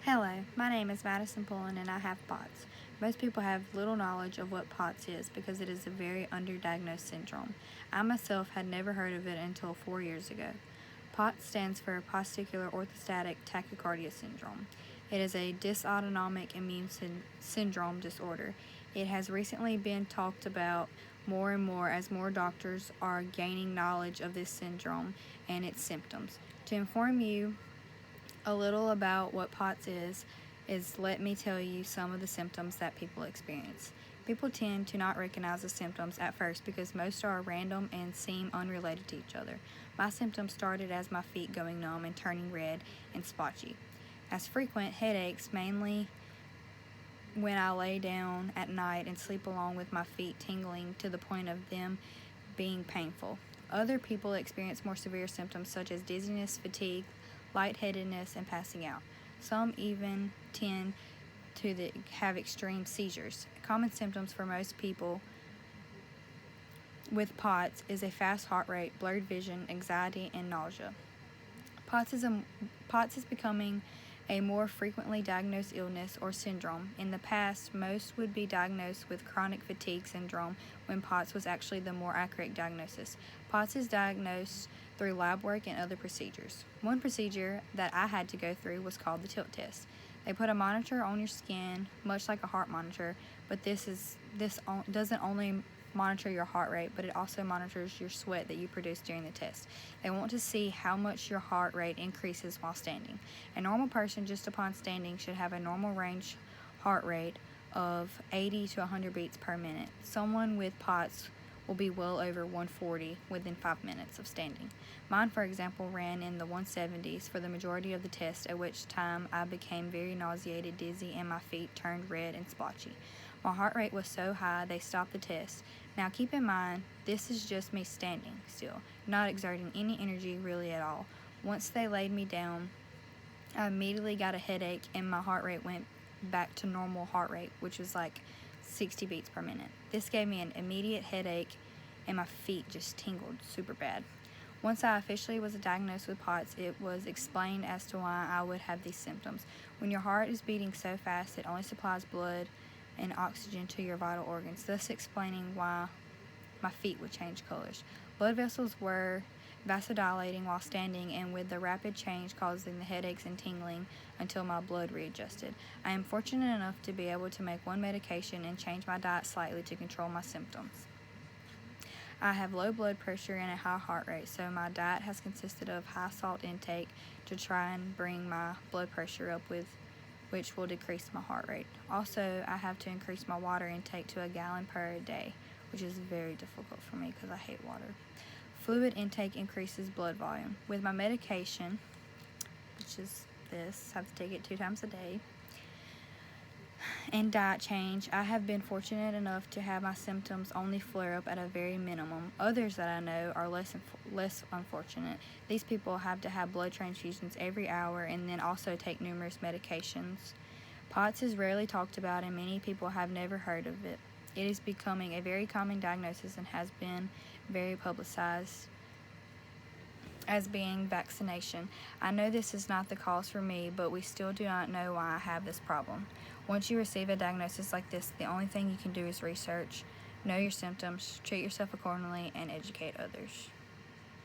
Hello, my name is Madison Pullen and I have POTS. Most people have little knowledge of what POTS is because it is a very underdiagnosed syndrome. I myself had never heard of it until 4 years ago. POTS stands for postular orthostatic tachycardia syndrome. It is a dysautonomic immune syndrome disorder. It has recently been talked about more and more as more doctors are gaining knowledge of this syndrome and its symptoms. To inform you a little about what POTS is let me tell you some of the symptoms that people experience. People tend to not recognize the symptoms at first because most are random and seem unrelated to each other. My symptoms started as my feet going numb and turning red and spotchy. As frequent headaches, mainly when I lay down at night and sleep, along with my feet tingling to the point of them being painful. Other people experience more severe symptoms such as dizziness, fatigue, lightheadedness, and passing out. Some even tend to have extreme seizures. Common symptoms for most people with POTS is a fast heart rate, blurred vision, anxiety, and nausea. POTS is becoming a more frequently diagnosed illness or syndrome. In the past, most would be diagnosed with chronic fatigue syndrome when POTS was actually the more accurate diagnosis. POTS is diagnosed through lab work and other procedures. One procedure that I had to go through was called the tilt test. They put a monitor on your skin, much like a heart monitor, but this doesn't only monitor your heart rate, but it also monitors your sweat that you produce during the test. They want to see how much your heart rate increases while standing. A normal person just upon standing should have a normal range heart rate of 80 to 100 beats per minute. Someone with POTS will be well over 140 within 5 minutes of standing. Mine, for example, ran in the 170s for the majority of the test, at which time I became very nauseated, dizzy, and my feet turned red and splotchy. My heart rate was so high they stopped the test. Now keep in mind, this is just me standing still, not exerting any energy really at all. Once they laid me down, I immediately got a headache and my heart rate went back to normal heart rate, which was like 60 beats per minute. This gave me an immediate headache and my feet just tingled super bad. Once I officially was diagnosed with POTS, it was explained as to why I would have these symptoms. When your heart is beating so fast, it only supplies blood and oxygen to your vital organs, thus explaining why my feet would change colors. Blood vessels were vasodilating while standing, and with the rapid change causing the headaches and tingling until my blood readjusted. I am fortunate enough to be able to make one medication and change my diet slightly to control my symptoms. I have low blood pressure and a high heart rate, so my diet has consisted of high salt intake to try and bring my blood pressure up, which will decrease my heart rate. Also, I have to increase my water intake to 1 gallon per day, which is very difficult for me because I hate water. Fluid intake increases blood volume. With my medication, which is this, I have to take it 2 times a day, and diet change, I have been fortunate enough to have my symptoms only flare up at a very minimum. Others that I know are less unfortunate. These people have to have blood transfusions every hour and then also take numerous medications. POTS is rarely talked about and many people have never heard of it. It is becoming a very common diagnosis and has been very publicized as being vaccination. I know this is not the cause for me, but we still do not know why I have this problem. Once you receive a diagnosis like this, the only thing you can do is research, know your symptoms, treat yourself accordingly, and educate others.